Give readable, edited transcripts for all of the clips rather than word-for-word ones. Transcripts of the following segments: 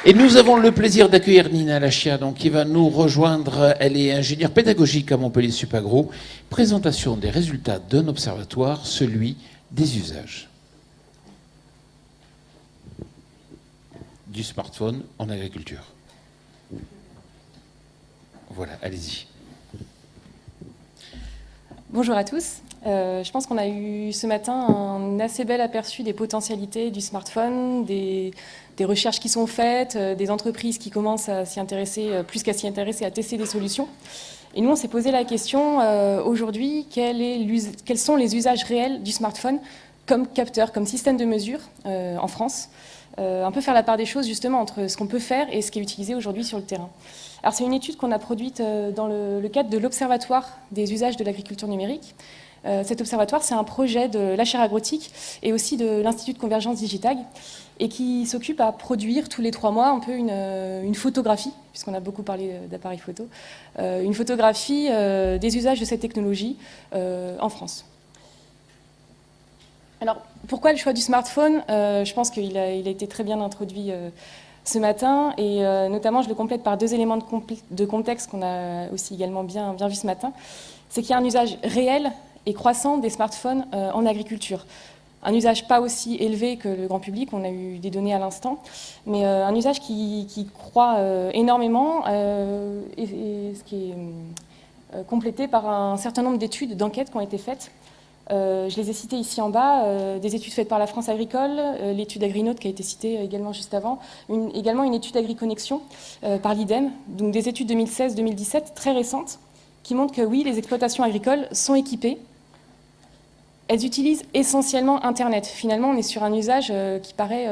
Et nous avons le plaisir d'accueillir Nina Lachia, donc, qui va nous rejoindre. Elle est ingénieure pédagogique à Montpellier Supagro. Présentation des résultats d'un observatoire, celui des usages du smartphone en agriculture. Voilà, allez-y. Bonjour à tous. Je pense qu'on a eu ce matin un assez bel aperçu des potentialités du smartphone, des recherches qui sont faites, des entreprises qui commencent à s'y intéresser, plus qu'à s'y intéresser, à tester des solutions. Et nous, on s'est posé la question aujourd'hui, quels sont les usages réels du smartphone comme capteur, comme système de mesure en France, un peu faire la part des choses justement entre ce qu'on peut faire et ce qui est utilisé aujourd'hui sur le terrain. Alors c'est une étude qu'on a produite dans le cadre de l'Observatoire des usages de l'agriculture numérique. Cet observatoire, c'est un projet de la chaire agrotique et aussi de l'Institut de convergence digitale et qui s'occupe à produire tous les 3 mois un peu une photographie, puisqu'on a beaucoup parlé d'appareils photo, une photographie des usages de cette technologie en France. Alors, pourquoi le choix du smartphone ? Je pense qu'il a été très bien introduit ce matin, et notamment, je le complète par 2 éléments de contexte qu'on a aussi également bien vu ce matin. C'est qu'il y a un usage réel et croissant des smartphones en agriculture. Un usage pas aussi élevé que le grand public, on a eu des données à l'instant, mais un usage qui croît énormément, et ce qui est complété par un certain nombre d'études, d'enquêtes qui ont été faites. Je les ai citées ici en bas, des études faites par la France Agricole, l'étude Agrinote qui a été citée également juste avant, également une étude AgriConnexion par l'IDEM, donc des études 2016-2017 très récentes, qui montrent que oui, les exploitations agricoles sont équipées. Elles utilisent essentiellement Internet. Finalement, on est sur un usage qui paraît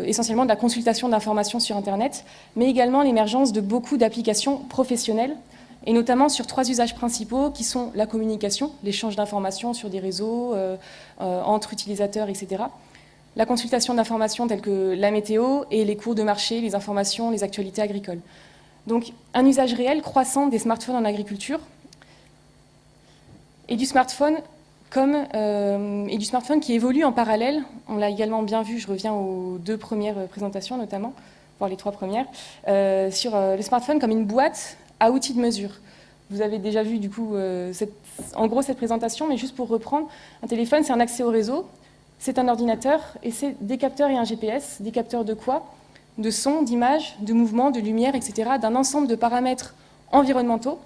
essentiellement de la consultation d'informations sur Internet, mais également l'émergence de beaucoup d'applications professionnelles, et notamment sur 3 usages principaux qui sont la communication, l'échange d'informations sur des réseaux, entre utilisateurs, etc. La consultation d'informations telles que la météo et les cours de marché, les informations, les actualités agricoles. Donc un usage réel croissant des smartphones en agriculture et du smartphone qui évolue en parallèle. On l'a également bien vu, je reviens aux 2 premières présentations notamment, voire les 3 premières, sur le smartphone comme une boîte à outils de mesure. Vous avez déjà vu du coup en gros cette présentation, mais juste pour reprendre, un téléphone c'est un accès au réseau, c'est un ordinateur et c'est des capteurs et un GPS. Des capteurs de quoi ? De son, d'image, de mouvement, de lumière, etc., d'un ensemble de paramètres environnementaux.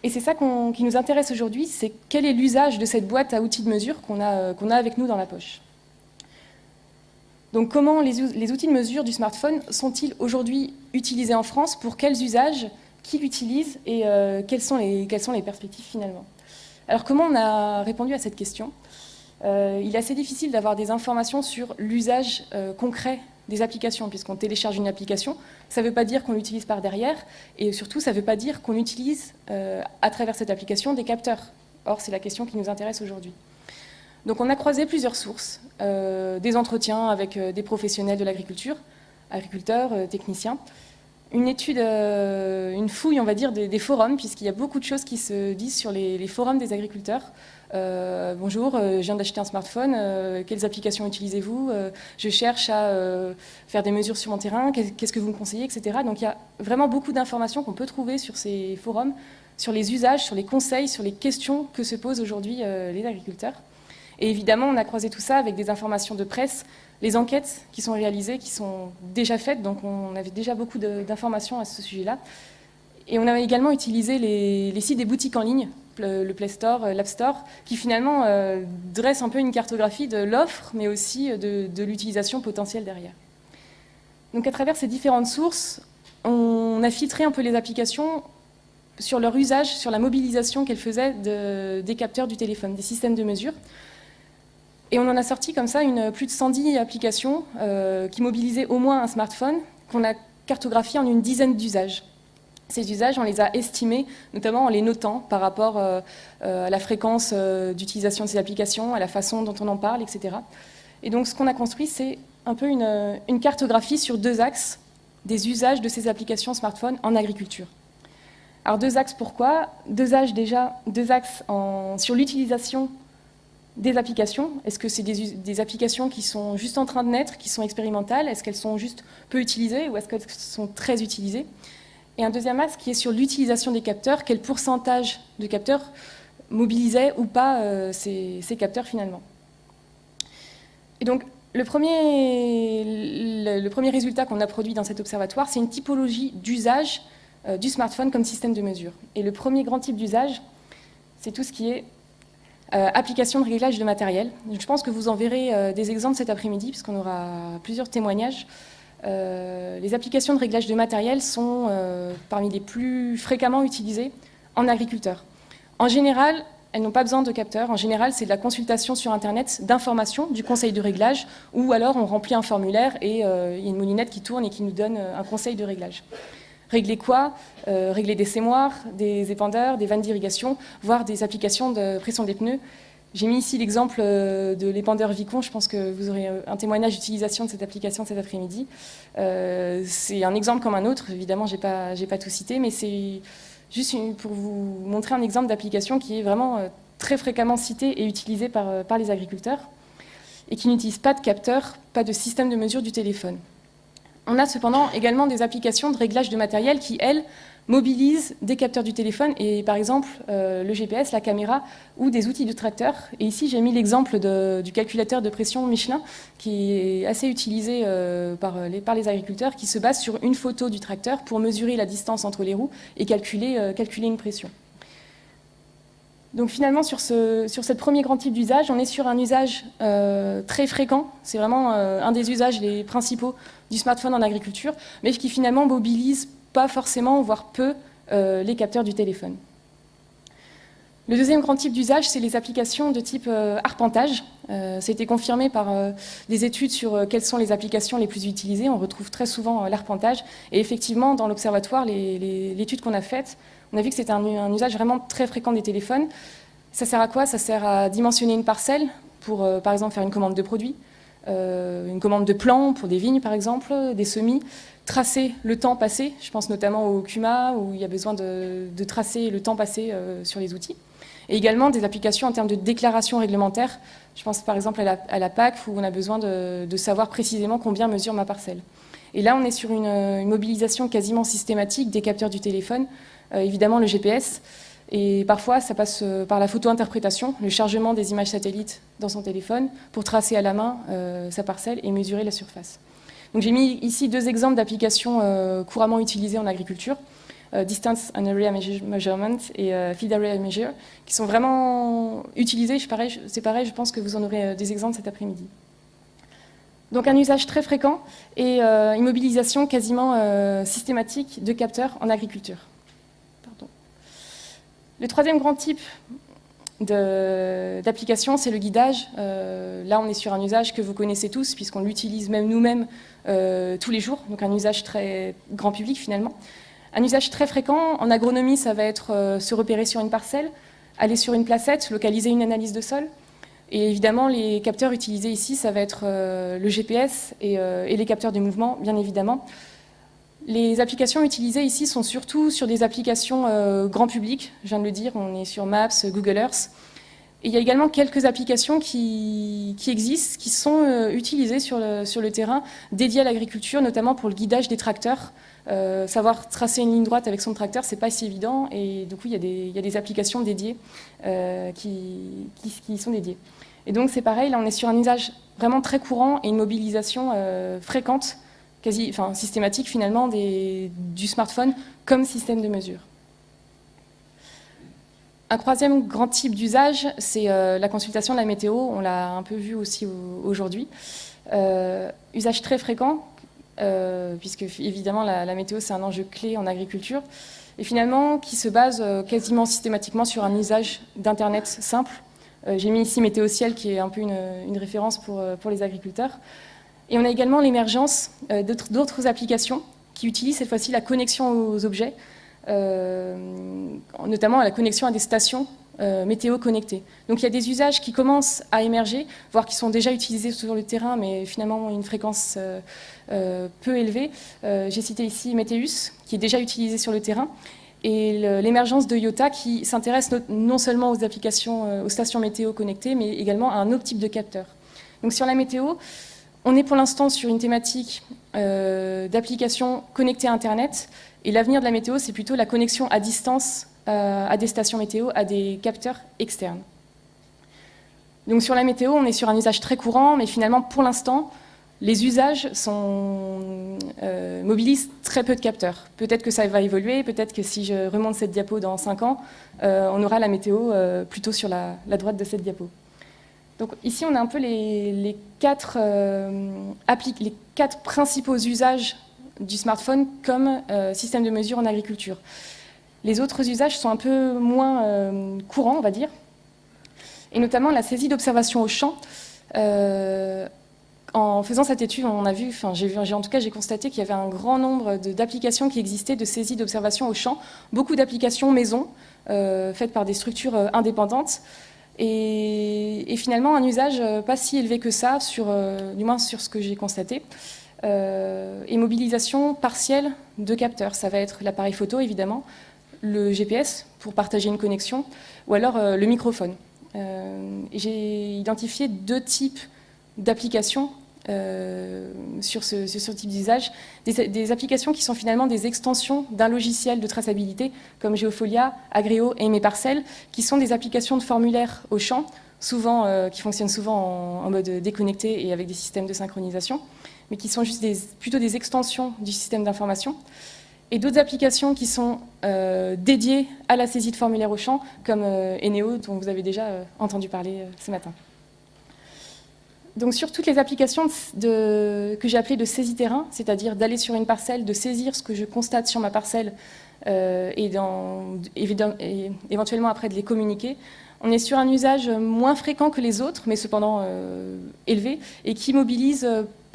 Et c'est ça qui nous intéresse aujourd'hui, c'est quel est l'usage de cette boîte à outils de mesure qu'on a avec nous dans la poche. Donc comment les outils de mesure du smartphone sont-ils aujourd'hui utilisés en France ? Pour quels usages ? Qui l'utilise et quelles sont les perspectives finalement. Alors comment on a répondu à cette question ? Il est assez difficile d'avoir des informations sur l'usage concret des applications, puisqu'on télécharge une application, ça ne veut pas dire qu'on l'utilise par derrière, et surtout ça ne veut pas dire qu'on utilise à travers cette application des capteurs. Or c'est la question qui nous intéresse aujourd'hui. Donc on a croisé plusieurs sources, des entretiens avec des professionnels de l'agriculture, agriculteurs, techniciens, une étude, une fouille, on va dire, des forums, puisqu'il y a beaucoup de choses qui se disent sur les forums des agriculteurs. Bonjour, je viens d'acheter un smartphone, quelles applications utilisez-vous ? Je cherche à faire des mesures sur mon terrain, qu'est-ce que vous me conseillez, etc. Donc il y a vraiment beaucoup d'informations qu'on peut trouver sur ces forums, sur les usages, sur les conseils, sur les questions que se posent aujourd'hui les agriculteurs. Et évidemment, on a croisé tout ça avec des informations de presse, les enquêtes qui sont réalisées, qui sont déjà faites, donc on avait déjà beaucoup d'informations à ce sujet-là. Et on a également utilisé les sites des boutiques en ligne, le Play Store, l'App Store, qui finalement dressent un peu une cartographie de l'offre, mais aussi de l'utilisation potentielle derrière. Donc à travers ces différentes sources, on a filtré un peu les applications sur leur usage, sur la mobilisation qu'elles faisaient des capteurs du téléphone, des systèmes de mesure. Et on en a sorti comme ça plus de 110 applications qui mobilisaient au moins un smartphone, qu'on a cartographié en une dizaine d'usages. Ces usages, on les a estimés, notamment en les notant par rapport à la fréquence d'utilisation de ces applications, à la façon dont on en parle, etc. Et donc ce qu'on a construit, c'est un peu une cartographie sur 2 axes des usages de ces applications smartphones en agriculture. Alors 2 axes, pourquoi ? 2 axes sur l'utilisation des applications. Est-ce que c'est des applications qui sont juste en train de naître, qui sont expérimentales? Est-ce qu'elles sont juste peu utilisées ou est-ce qu'elles sont très utilisées? Et un deuxième axe qui est sur l'utilisation des capteurs. Quel pourcentage de capteurs mobilisaient ou pas ces capteurs finalement? Et donc, le premier résultat qu'on a produit dans cet observatoire, c'est une typologie d'usage du smartphone comme système de mesure. Et le premier grand type d'usage, c'est tout ce qui est application de réglage de matériel. Donc, je pense que vous en verrez des exemples cet après-midi, puisqu'on aura plusieurs témoignages. Les applications de réglage de matériel sont parmi les plus fréquemment utilisées en agriculteur. En général, elles n'ont pas besoin de capteurs. En général, c'est de la consultation sur Internet d'informations du conseil de réglage, ou alors on remplit un formulaire et il y a une moulinette qui tourne et qui nous donne un conseil de réglage. Régler quoi? Régler des sémoires, des épandeurs, des vannes d'irrigation, voire des applications de pression des pneus. J'ai mis ici l'exemple de l'épandeur Vicon. Je pense que vous aurez un témoignage d'utilisation de cette application cet après-midi. C'est un exemple comme un autre. Évidemment, j'ai pas tout cité, mais c'est juste pour vous montrer un exemple d'application qui est vraiment très fréquemment cité et utilisé par les agriculteurs et qui n'utilise pas de capteur, pas de système de mesure du téléphone. On a cependant également des applications de réglage de matériel qui, elles, mobilisent des capteurs du téléphone et par exemple le GPS, la caméra ou des outils de tracteur. Et ici j'ai mis l'exemple du calculateur de pression Michelin qui est assez utilisé par les agriculteurs, qui se base sur une photo du tracteur pour mesurer la distance entre les roues et calculer une pression. Donc finalement sur ce premier grand type d'usage, on est sur un usage très fréquent. C'est vraiment un des usages les principaux du smartphone en agriculture, mais qui finalement mobilise pas forcément, voire peu, les capteurs du téléphone. Le deuxième grand type d'usage, c'est les applications de type arpentage. C'était confirmé par des études sur quelles sont les applications les plus utilisées. On retrouve très souvent l'arpentage. Et effectivement, dans l'observatoire, l'étude qu'on a faite, on a vu que c'était un usage vraiment très fréquent des téléphones. Ça sert à quoi? Ça sert à dimensionner une parcelle pour, par exemple, faire une commande de produits, une commande de plants pour des vignes, par exemple, des semis, tracer le temps passé. Je pense notamment au CUMA, où il y a besoin de tracer le temps passé sur les outils. Et également des applications en termes de déclaration réglementaire. Je pense par exemple à la PAC, où on a besoin de savoir précisément combien mesure ma parcelle. Et là, on est sur une mobilisation quasiment systématique des capteurs du téléphone, évidemment le GPS, et parfois ça passe par la photo-interprétation, le chargement des images satellites dans son téléphone pour tracer à la main sa parcelle et mesurer la surface. Donc j'ai mis ici deux exemples d'applications couramment utilisées en agriculture, Distance and Area Measurement et Field Area Measure, qui sont vraiment utilisées. C'est pareil, je pense que vous en aurez des exemples cet après-midi. Donc un usage très fréquent et une mobilisation quasiment systématique de capteurs en agriculture. Pardon. Le troisième grand type d'application, c'est le guidage. Là, on est sur un usage que vous connaissez tous, puisqu'on l'utilise même nous-mêmes tous les jours, donc un usage très grand public finalement. Un usage très fréquent, en agronomie, ça va être se repérer sur une parcelle, aller sur une placette, localiser une analyse de sol. Et évidemment, les capteurs utilisés ici, ça va être le GPS et les capteurs de mouvement, bien évidemment. Les applications utilisées ici sont surtout sur des applications grand public, je viens de le dire, on est sur Maps, Google Earth. Et il y a également quelques applications qui existent, qui sont utilisées sur le terrain, dédiées à l'agriculture, notamment pour le guidage des tracteurs. Savoir tracer une ligne droite avec son tracteur, c'est pas si évident, et du coup, il y a des applications dédiées qui sont dédiées. Et donc, c'est pareil, là, on est sur un usage vraiment très courant et une mobilisation fréquente, systématique finalement, du smartphone comme système de mesure. Un troisième grand type d'usage, c'est la consultation de la météo. On l'a un peu vu aussi aujourd'hui. Usage très fréquent, puisque évidemment la météo c'est un enjeu clé en agriculture, et finalement qui se base quasiment systématiquement sur un usage d'Internet simple. J'ai mis ici Météo Ciel qui est un peu une référence pour les agriculteurs. Et on a également l'émergence d'autres applications qui utilisent cette fois-ci la connexion aux objets, notamment la connexion à des stations météo connectées. Donc il y a des usages qui commencent à émerger, voire qui sont déjà utilisés sur le terrain, mais finalement une fréquence peu élevée. J'ai cité ici Météus, qui est déjà utilisé sur le terrain. et l'émergence de IOTA qui s'intéresse non seulement aux applications, aux stations météo connectées, mais également à un autre type de capteur. Donc sur la météo, on est pour l'instant sur une thématique d'applications connectées à Internet, et l'avenir de la météo, c'est plutôt la connexion à distance à des stations météo, à des capteurs externes. Donc sur la météo, on est sur un usage très courant, mais finalement, pour l'instant, les usages mobilisent très peu de capteurs. Peut-être que ça va évoluer, peut-être que si je remonte cette diapo dans 5 ans, on aura la météo plutôt sur la droite de cette diapo. Donc ici, on a un peu les quatre principaux usages du smartphone comme système de mesure en agriculture. Les autres usages sont un peu moins courants, on va dire, et notamment la saisie d'observation au champ. En faisant cette étude, j'ai constaté qu'il y avait un grand nombre d'applications qui existaient de saisie d'observation au champ, beaucoup d'applications maison, faites par des structures indépendantes, et finalement un usage pas si élevé que ça, du moins sur ce que j'ai constaté, et mobilisation partielle de capteurs. Ça va être l'appareil photo, évidemment, le GPS pour partager une connexion, ou alors le microphone. J'ai identifié 2 types d'applications sur ce type d'usage, des applications qui sont finalement des extensions d'un logiciel de traçabilité comme Geofolia, Agreo et Mes Parcelles, qui sont des applications de formulaire au champ, qui fonctionnent souvent en mode déconnecté et avec des systèmes de synchronisation, mais qui sont juste plutôt des extensions du système d'information. Et d'autres applications qui sont dédiées à la saisie de formulaire au champ, comme Eneo, dont vous avez déjà entendu parler ce matin. Donc sur toutes les applications que j'ai appelées de saisie terrain, c'est-à-dire d'aller sur une parcelle, de saisir ce que je constate sur ma parcelle et éventuellement après de les communiquer, on est sur un usage moins fréquent que les autres, mais cependant élevé, et qui mobilise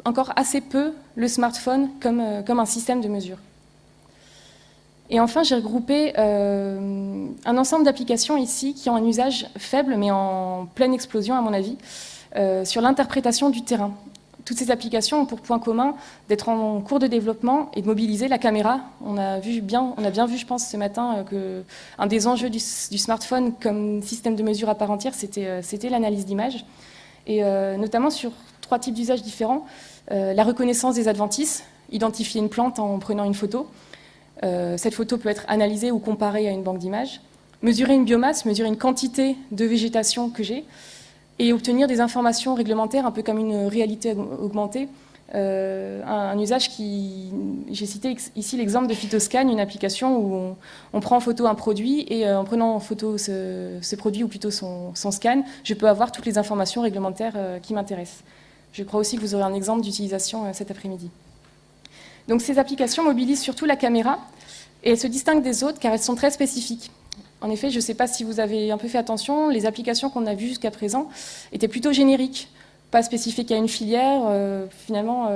encore assez peu le smartphone comme un système de mesure. Et enfin, j'ai regroupé un ensemble d'applications ici qui ont un usage faible, mais en pleine explosion à mon avis, sur l'interprétation du terrain. Toutes ces applications ont pour point commun d'être en cours de développement et de mobiliser la caméra. On a bien vu, je pense, ce matin, qu'un des enjeux du smartphone comme système de mesure à part entière, c'était l'analyse d'images. Et notamment sur 3 types d'usages différents. La reconnaissance des adventices, identifier une plante en prenant une photo. Cette photo peut être analysée ou comparée à une banque d'images. Mesurer une biomasse, mesurer une quantité de végétation que j'ai, et obtenir des informations réglementaires, un peu comme une réalité augmentée. Un usage j'ai cité ici l'exemple de Phytoscan, une application où on prend en photo un produit, et en prenant en photo ce produit, ou plutôt son scan, je peux avoir toutes les informations réglementaires qui m'intéressent. Je crois aussi que vous aurez un exemple d'utilisation cet après-midi. Donc ces applications mobilisent surtout la caméra, et elles se distinguent des autres car elles sont très spécifiques. En effet, je ne sais pas si vous avez un peu fait attention, les applications qu'on a vues jusqu'à présent étaient plutôt génériques, pas spécifiques à une filière, finalement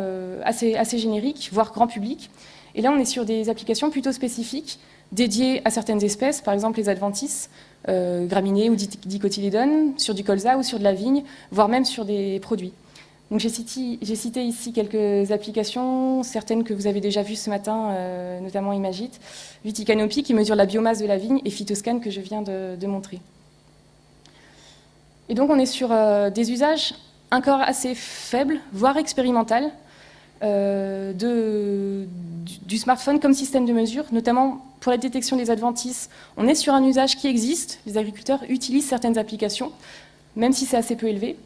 assez génériques, voire grand public. Et là, on est sur des applications plutôt spécifiques, dédiées à certaines espèces, par exemple les adventices, graminées ou dicotylédones, sur du colza ou sur de la vigne, voire même sur des produits. Donc j'ai cité ici quelques applications, certaines que vous avez déjà vues ce matin, notamment Imagit, Viticanopy qui mesure la biomasse de la vigne, et Phytoscan que je viens de montrer. Et donc on est sur des usages encore assez faibles, voire expérimentaux, du smartphone comme système de mesure, notamment pour la détection des adventices. On est sur un usage qui existe, les agriculteurs utilisent certaines applications, même si c'est assez peu élevé.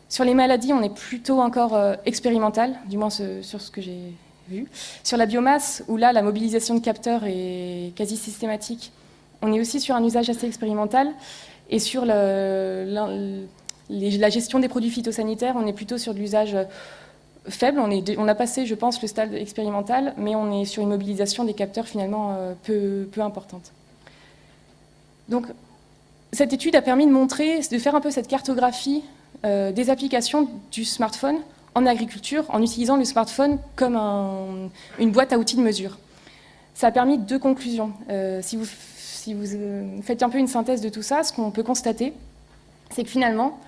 Sur les maladies, on est plutôt encore expérimental, du moins sur ce que j'ai vu. Sur la biomasse, où là, la mobilisation de capteurs est quasi systématique, on est aussi sur un usage assez expérimental. Et sur la gestion des produits phytosanitaires, on est plutôt sur de l'usage faible. On a passé, je pense, le stade expérimental, mais on est sur une mobilisation des capteurs finalement peu importante. Donc, cette étude a permis de faire un peu cette cartographie des applications du smartphone en agriculture, en utilisant le smartphone comme une boîte à outils de mesure. Ça a permis 2 conclusions. Si vous faites un peu une synthèse de tout ça, ce qu'on peut constater, c'est que finalement,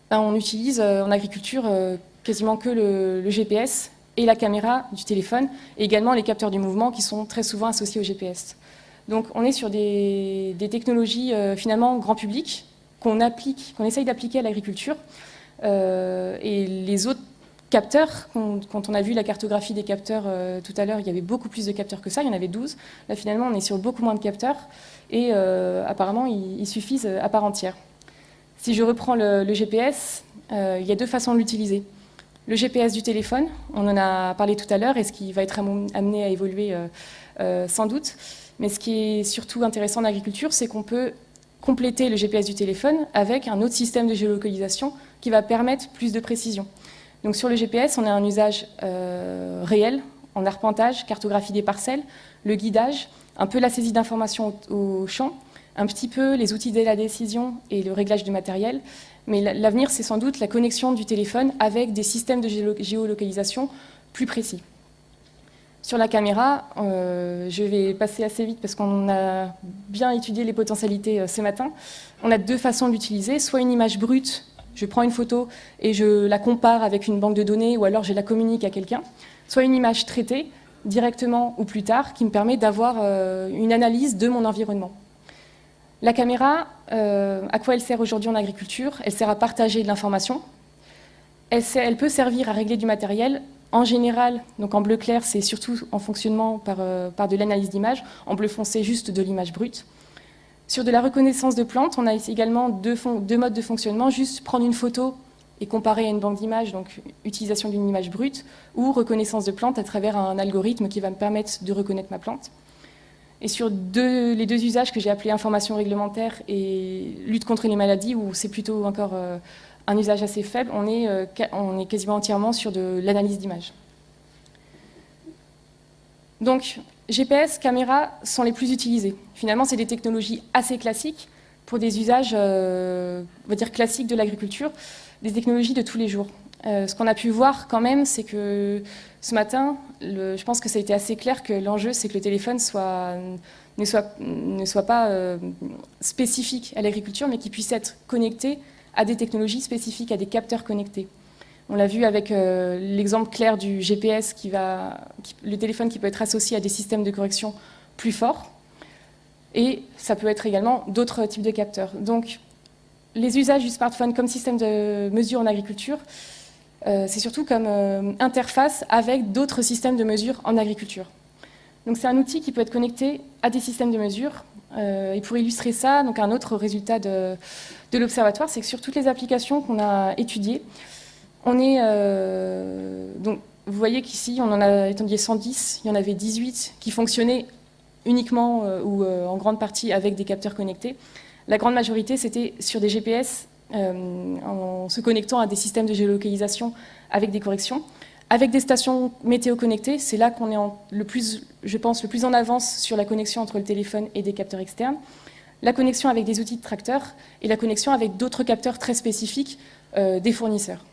on utilise en agriculture quasiment que le GPS et la caméra du téléphone, et également les capteurs du mouvement qui sont très souvent associés au GPS. Donc on est sur des technologies finalement grand public qu'on essaye d'appliquer à l'agriculture. Et les autres capteurs, quand on a vu la cartographie des capteurs tout à l'heure, il y avait beaucoup plus de capteurs que ça, il y en avait 12. Là finalement on est sur beaucoup moins de capteurs et apparemment ils suffisent à part entière. Si je reprends le GPS, il y a deux façons de l'utiliser. Le GPS du téléphone, on en a parlé tout à l'heure et ce qui va être amené à évoluer sans doute. Mais ce qui est surtout intéressant en agriculture, c'est qu'on peut compléter le GPS du téléphone avec un autre système de géolocalisation qui va permettre plus de précision. Donc sur le GPS, on a un usage réel, en arpentage, cartographie des parcelles, le guidage, un peu la saisie d'informations au champ, un petit peu les outils d'aide à la décision et le réglage du matériel. Mais l'avenir, c'est sans doute la connexion du téléphone avec des systèmes de géolocalisation plus précis. Sur la caméra, je vais passer assez vite parce qu'on a bien étudié les potentialités ce matin. On a deux façons de l'utiliser, soit une image brute, je prends une photo et je la compare avec une banque de données ou alors je la communique à quelqu'un, soit une image traitée directement ou plus tard qui me permet d'avoir une analyse de mon environnement. La caméra, à quoi elle sert aujourd'hui en agriculture? Elle sert à partager de l'information. Elle peut servir à régler du matériel. En général, donc en bleu clair, c'est surtout en fonctionnement par de l'analyse d'image. En bleu foncé, juste de l'image brute. Sur de la reconnaissance de plantes, on a également deux modes de fonctionnement. Juste prendre une photo et comparer à une banque d'images, donc utilisation d'une image brute, ou reconnaissance de plantes à travers un algorithme qui va me permettre de reconnaître ma plante. Et sur les deux usages que j'ai appelés information réglementaire et lutte contre les maladies, où c'est plutôt encore un usage assez faible, on est quasiment entièrement sur de l'analyse d'image. Donc, GPS, caméra sont les plus utilisés. Finalement, c'est des technologies assez classiques pour des usages, on va dire, classiques de l'agriculture, des technologies de tous les jours. Ce qu'on a pu voir quand même, c'est que ce matin, je pense que ça a été assez clair que l'enjeu, c'est que le téléphone ne soit pas spécifique à l'agriculture, mais qu'il puisse être connecté à des technologies spécifiques, à des capteurs connectés. On l'a vu avec l'exemple clair du GPS, le téléphone qui peut être associé à des systèmes de correction plus forts. Et ça peut être également d'autres types de capteurs. Donc, les usages du smartphone comme système de mesure en agriculture, c'est surtout comme interface avec d'autres systèmes de mesure en agriculture. Donc c'est un outil qui peut être connecté à des systèmes de mesure. Et pour illustrer ça, donc un autre résultat de l'observatoire, c'est que sur toutes les applications qu'on a étudiées, on est... donc vous voyez qu'ici, on en a étudié 110, il y en avait 18 qui fonctionnaient uniquement ou en grande partie avec des capteurs connectés. La grande majorité, c'était sur des GPS en se connectant à des systèmes de géolocalisation avec des corrections. Avec des stations météo connectées, c'est là qu'on est le plus en avance sur la connexion entre le téléphone et des capteurs externes. La connexion avec des outils de tracteurs et la connexion avec d'autres capteurs très spécifiques des fournisseurs.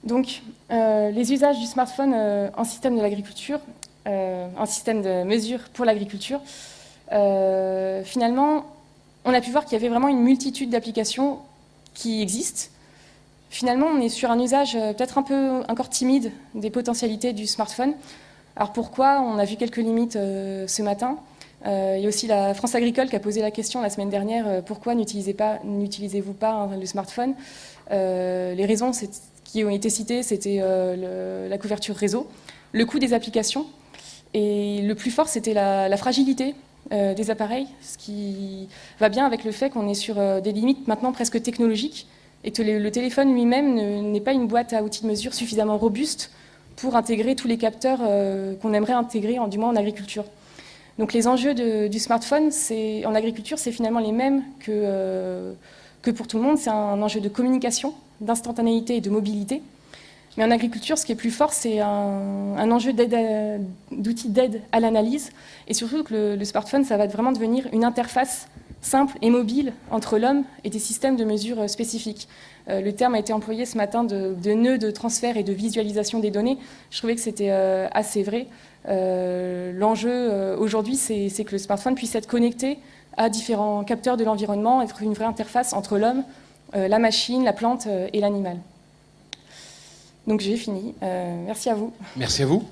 Donc, les usages du smartphone en système de l'agriculture, en système de mesure pour l'agriculture, finalement, on a pu voir qu'il y avait vraiment une multitude d'applications qui existent. Finalement, on est sur un usage peut-être un peu encore timide des potentialités du smartphone. Alors pourquoi? On a vu quelques limites ce matin. Il y a aussi la France Agricole qui a posé la question la semaine dernière, pourquoi n'utilisez-vous pas le smartphone? Les raisons qui ont été citées, c'était la couverture réseau, le coût des applications, et le plus fort, c'était la fragilité des appareils, ce qui va bien avec le fait qu'on est sur des limites maintenant presque technologiques et que le téléphone lui-même n'est pas une boîte à outils de mesure suffisamment robuste pour intégrer tous les capteurs qu'on aimerait intégrer, du moins en agriculture. Donc les enjeux du smartphone en agriculture, c'est finalement les mêmes que pour tout le monde. C'est un enjeu de communication, d'instantanéité et de mobilité. Mais en agriculture, ce qui est plus fort, c'est un enjeu d'outils d'aide à l'analyse. Et surtout que le smartphone, ça va vraiment devenir une interface simple et mobile entre l'homme et des systèmes de mesure spécifiques. Le terme a été employé ce matin de nœuds de transfert et de visualisation des données. Je trouvais que c'était assez vrai. L'enjeu aujourd'hui, c'est que le smartphone puisse être connecté à différents capteurs de l'environnement, être une vraie interface entre l'homme, la machine, la plante et l'animal. Donc j'ai fini. Merci à vous. Merci à vous.